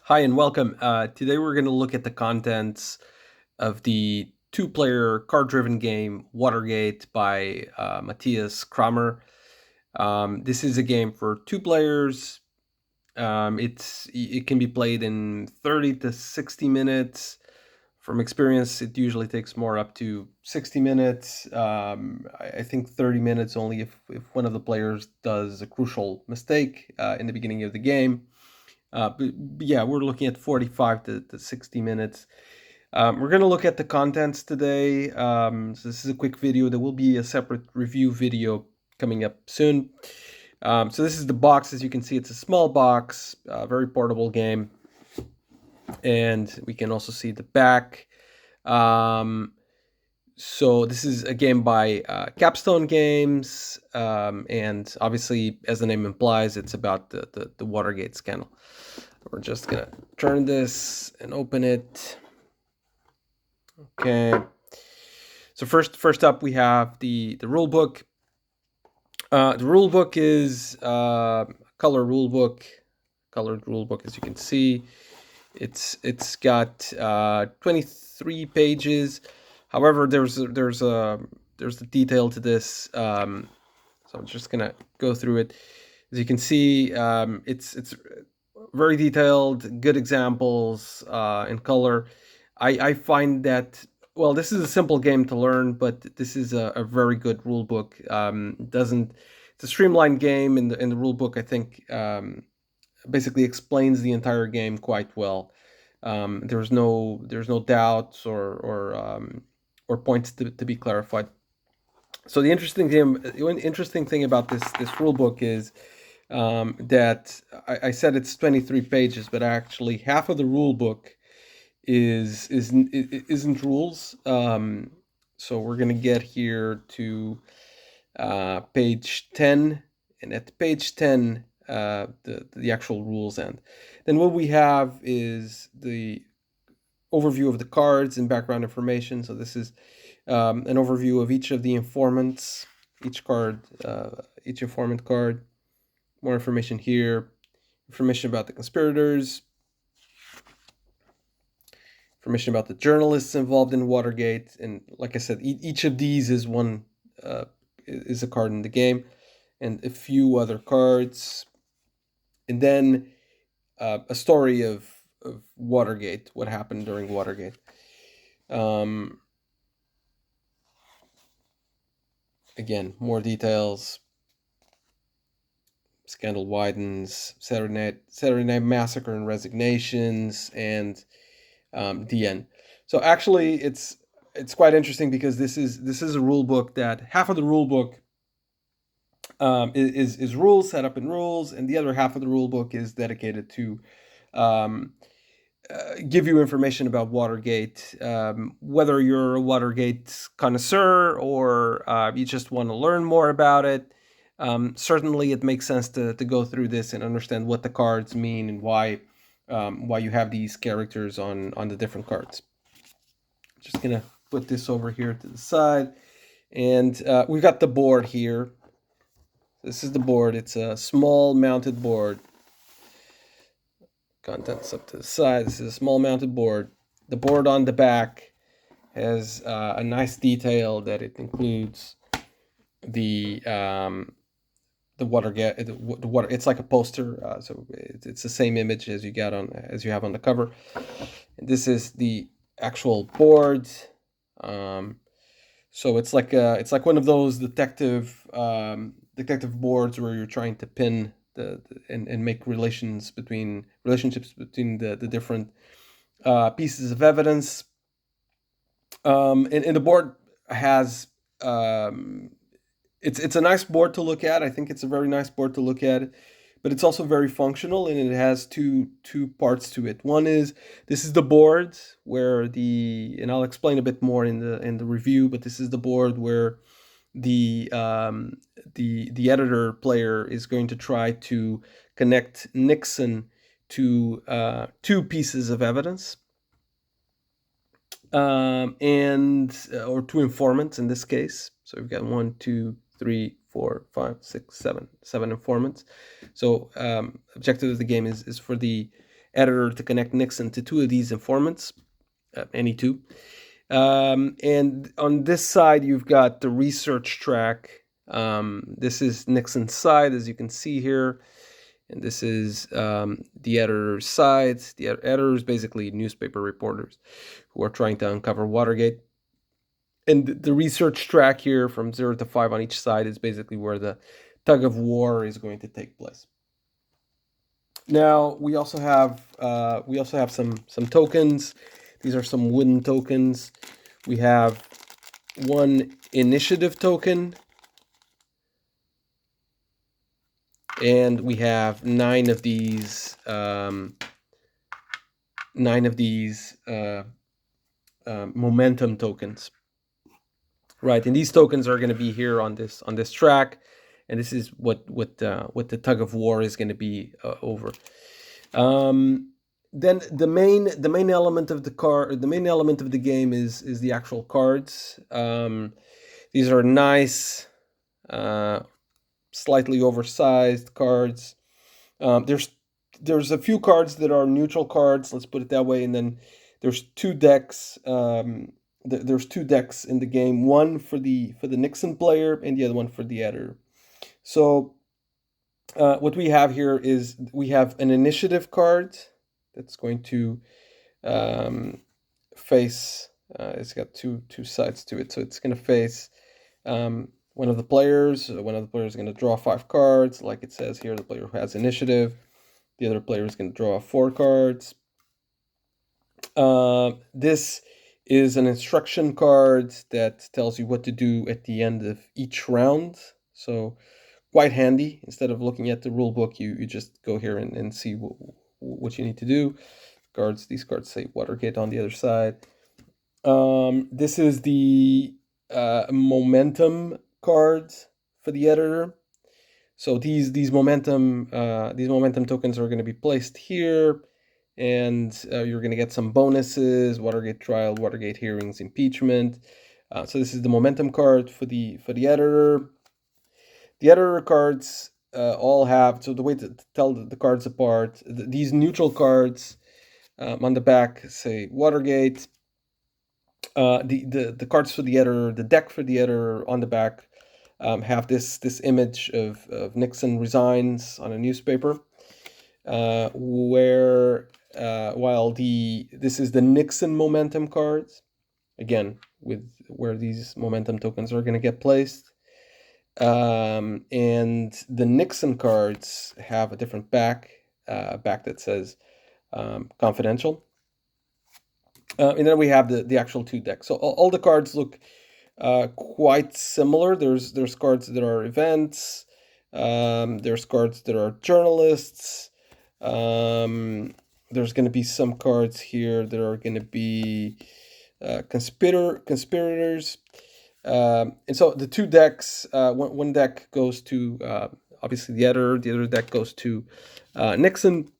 Hi and welcome. Today we're going to look at the contents of the two-player card-driven game Watergate by Matthias Kramer. This is a game for two players. It can be played in 30 to 60 minutes. From experience, it usually takes more up to 60 minutes. I think 30 minutes only if one of the players does a crucial mistake in the beginning of the game. But yeah, we're looking at 45 to 60 minutes. We're going to look at the contents today. So this is a quick video. There will be a separate review video coming up soon. So this is the box. As you can see, it's a small box, very portable game. And we can also see the back. So this is a game by Capstone Games, and obviously, as the name implies, it's about the Watergate scandal. We're just gonna turn this and open it. Okay. So first up, we have the rule book. The rule book is color rule book, colored rule book, as you can see. It's got 23 pages. However, there's a detail to this. So I'm just gonna go through it. As you can see, it's very detailed, good examples in color. I find that, well, this is a simple game to learn, but this is a very good rule book. Doesn't It's a streamlined game, and the rule book, I think, basically explains the entire game quite well. There's no doubts or points to be clarified. So the interesting thing about this rule book is that I said it's 23 pages, but actually half of the rule book isn't rules. So we're gonna get here to page 10, and at page 10, the actual rules end. Then what we have is the overview of the cards and background information. So this is an overview of each of the informants, each informant card. More information here, information about the conspirators, information about the journalists involved in Watergate, and like I said, each of these is a card in the game, and a few other cards, and then a story of Watergate, what happened during Watergate. Again, more details. Scandal widens. Saturday Night Massacre and resignations, and the end. So actually, it's quite interesting because this is a rule book that half of the rule book is rules, set up in rules, and the other half of the rule book is dedicated to um, give you information about Watergate, whether you're a Watergate connoisseur or you just want to learn more about it. Certainly, it makes sense to go through this and understand what the cards mean and why you have these characters on the different cards. Just gonna put this over here to the side, and we've got the board here. This is the board. It's a small mounted board. Contents up to the side. This is a small mounted board. The board on the back has a nice detail that it includes the Watergate. The water. It's like a poster, so it's the same image as you have on the cover. And this is the actual board. So it's like one of those detective boards where you're trying to pin and make relationships between the different pieces of evidence. And the board has it's a nice board to look at. I think it's a very nice board to look at, but it's also very functional, and it has two parts to it. One is, this is the board where and I'll explain a bit more in the review, but this is the board where the editor player is going to try to connect Nixon to two pieces of evidence, and or two informants in this case. So we've got 1, 2, 3, 4, 5, 6, 7 informants. So objective of the game is for the editor to connect Nixon to two of these informants, any two. And on this side, you've got the research track. This is Nixon's side, as you can see here. And this is the editor's side. The editor is basically newspaper reporters who are trying to uncover Watergate. And the research track here from 0 to 5 on each side is basically where the tug of war is going to take place. Now we also have some tokens. These are some wooden tokens. We have one initiative token, and we have 9 of these momentum tokens. Right, and these tokens are going to be here on this track, and this is what the tug of war is going to be over. Then the main element of the game is the actual cards. These are nice, slightly oversized cards. There's a few cards that are neutral cards. Let's put it that way, and then there's 2 decks. There's 2 decks in the game, one for the Nixon player and the other one for the editor. So what we have here is we have an initiative card that's going to face, it's got two sides to it, so it's going to face one of the players. One of the players is going to draw 5 cards, like it says here, the player who has initiative. The other player is going to draw 4 cards. This is an instruction card that tells you what to do at the end of each round. So quite handy. Instead of looking at the rule book, you just go here and see what you need to do. These cards say Watergate on the other side. This is the momentum card for the editor. So these momentum tokens are going to be placed here. And you're going to get some bonuses: Watergate trial, Watergate hearings, impeachment. So this is the momentum card for the editor. The editor cards all have, so the way to tell the cards apart, these neutral cards on the back say Watergate. The cards for the editor, the deck for the editor on the back have this image of Nixon resigns on a newspaper, while this is the Nixon momentum cards, again, with where these momentum tokens are going to get placed. And the Nixon cards have a different back that says confidential. And then we have the actual 2 decks. So all the cards look quite similar. There's cards that are events. There's cards that are journalists. There's going to be some cards here that are going to be conspirators. And so the 2 decks, one deck goes to obviously the editor. The other deck goes to Nixon.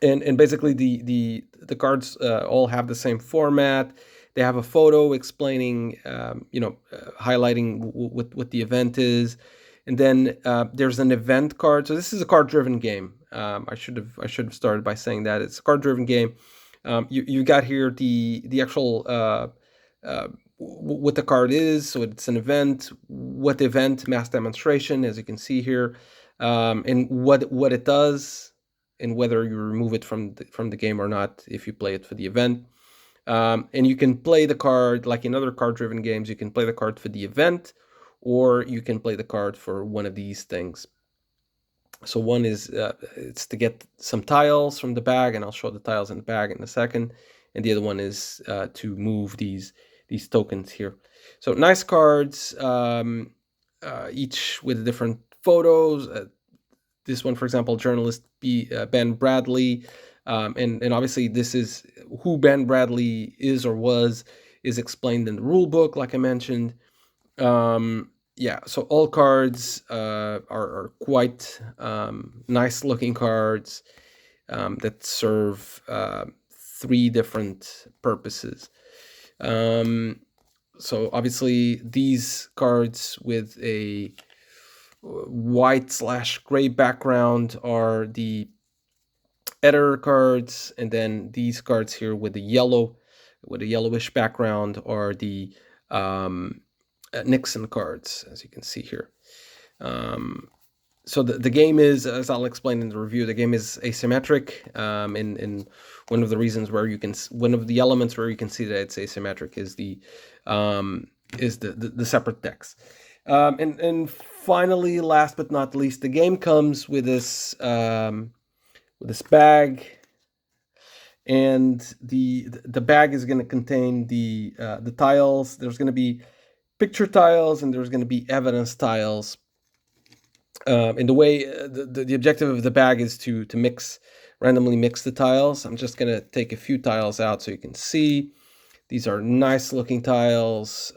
And basically the cards all have the same format. They have a photo explaining, highlighting what the event is, and then there's an event card. So this is a card-driven game. I should have started by saying that it's a card-driven game. You got here the actual what the card is. So it's an event. What event? Mass demonstration, as you can see here, and what it does, and whether you remove it from the game or not if you play it for the event. And you can play the card like in other card-driven games. You can play the card for the event, or you can play the card for one of these things. So one is it's to get some tiles from the bag, and I'll show the tiles in the bag in a second. And the other one is to move these tokens here. So nice cards, each with different photos. This one, for example, journalist Ben Bradley, and obviously this is who Ben Bradley is or was is explained in the rule book, like I mentioned. Yeah, so all cards are quite nice looking cards that serve 3 different purposes. So obviously these cards with a white/gray background are the editor cards, and then these cards here with the yellowish background are the Nixon cards, as you can see here. So the game is, as I'll explain in the review, the game is asymmetric. In one of the reasons where you can, one of the elements where you can see that it's asymmetric is the separate decks. And finally, last but not least, the game comes with this bag, and the bag is going to contain the tiles. There's going to be picture tiles and there's going to be evidence tiles. And the way the objective of the bag is to randomly mix the tiles. I'm just going to take a few tiles out so you can see. These are nice looking tiles.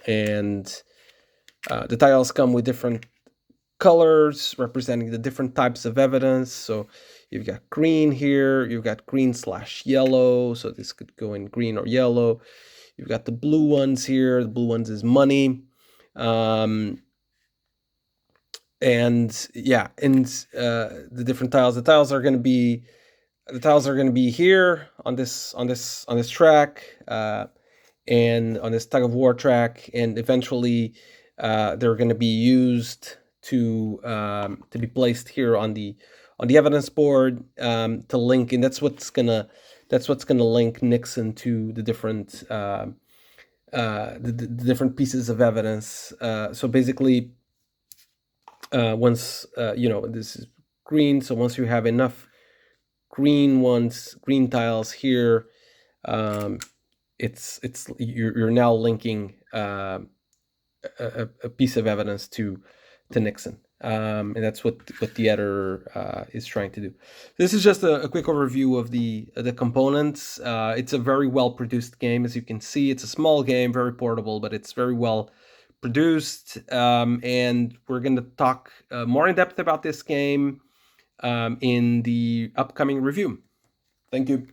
And the tiles come with different colors representing the different types of evidence. So you've got green here, you've got green/yellow, so this could go in green or yellow. You've got the blue ones here. The blue ones is money. And yeah, and the different tiles. The tiles are going to be here on this track, and on this tug of war track, and eventually they're going to be used to be placed here on the evidence board, to link, and that's what's gonna link Nixon to the different the different pieces of evidence. So basically, once this is green, so once you have enough green tiles here, you're now linking a piece of evidence to Nixon, and that's what the editor is trying to do. This is just a quick overview of the components. It's a very well produced game, as you can see. It's a small game, very portable, but it's very well produced. And we're going to talk more in depth about this game in the upcoming review. Thank you.